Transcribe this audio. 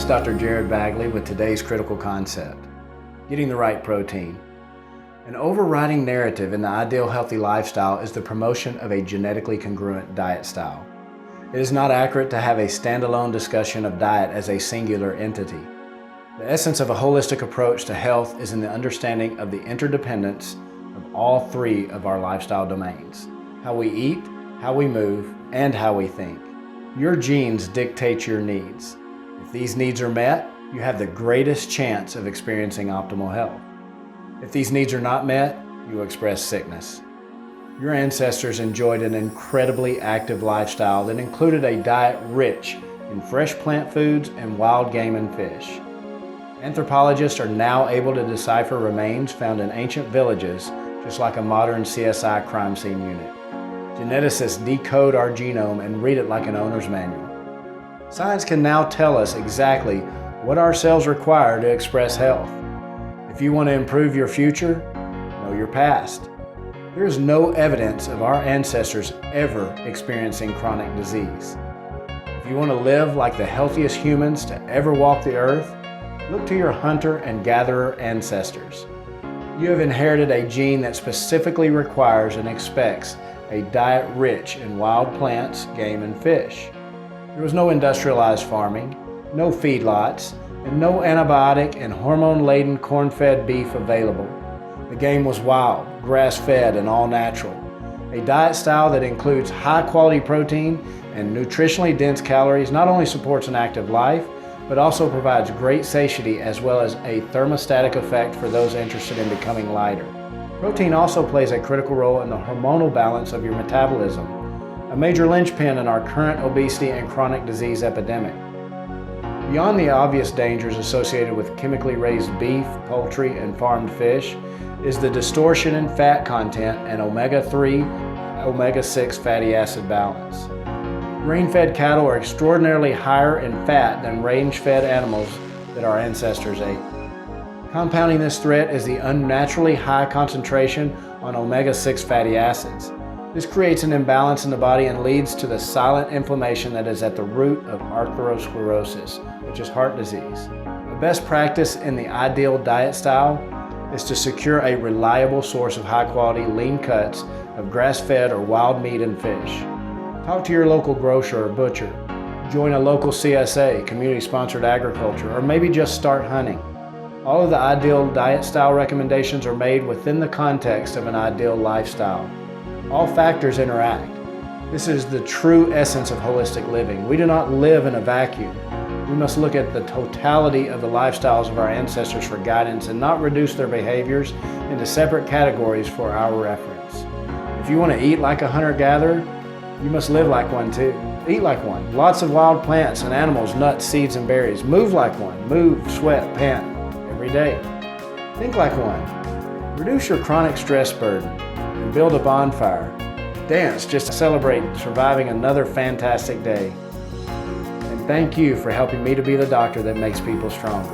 Dr. Jared Bagley with today's critical concept, getting the right protein. An overriding narrative in the ideal healthy lifestyle is the promotion of a genetically congruent diet style. It is not accurate to have a standalone discussion of diet as a singular entity. The essence of a holistic approach to health is in the understanding of the interdependence of all three of our lifestyle domains: how we eat, how we move, and how we think. Your genes dictate your needs. If these needs are met, you have the greatest chance of experiencing optimal health. If these needs are not met, you will express sickness. Your ancestors enjoyed an incredibly active lifestyle that included a diet rich in fresh plant foods and wild game and fish. Anthropologists are now able to decipher remains found in ancient villages, just like a modern CSI crime scene unit. Geneticists decode our genome and read it like an owner's manual. Science can now tell us exactly what our cells require to express health. If you want to improve your future, know your past. There is no evidence of our ancestors ever experiencing chronic disease. If you want to live like the healthiest humans to ever walk the earth, look to your hunter and gatherer ancestors. You have inherited a gene that specifically requires and expects a diet rich in wild plants, game, and fish. There was no industrialized farming, no feedlots, and no antibiotic and hormone-laden corn-fed beef available. The game was wild, grass-fed, and all-natural. A diet style that includes high-quality protein and nutritionally dense calories not only supports an active life, but also provides great satiety as well as a thermostatic effect for those interested in becoming lighter. Protein also plays a critical role in the hormonal balance of your metabolism, a major linchpin in our current obesity and chronic disease epidemic. Beyond the obvious dangers associated with chemically raised beef, poultry, and farmed fish is the distortion in fat content and omega-3, omega-6 fatty acid balance. Grain-fed cattle are extraordinarily higher in fat than range-fed animals that our ancestors ate. Compounding this threat is the unnaturally high concentration on omega-6 fatty acids. This creates an imbalance in the body and leads to the silent inflammation that is at the root of atherosclerosis, which is heart disease. The best practice in the ideal diet style is to secure a reliable source of high-quality lean cuts of grass-fed or wild meat and fish. Talk to your local grocer or butcher. Join a local CSA, community-sponsored agriculture, or maybe just start hunting. All of the ideal diet style recommendations are made within the context of an ideal lifestyle. All factors interact. This is the true essence of holistic living. We do not live in a vacuum. We must look at the totality of the lifestyles of our ancestors for guidance and not reduce their behaviors into separate categories for our reference. If you want to eat like a hunter-gatherer, you must live like one too. Eat like one. Lots of wild plants and animals, nuts, seeds, and berries. Move like one. Move, sweat, pant every day. Think like one. Reduce your chronic stress burden and build a bonfire. Dance just to celebrate surviving another fantastic day. And thank you for helping me to be the doctor that makes people stronger.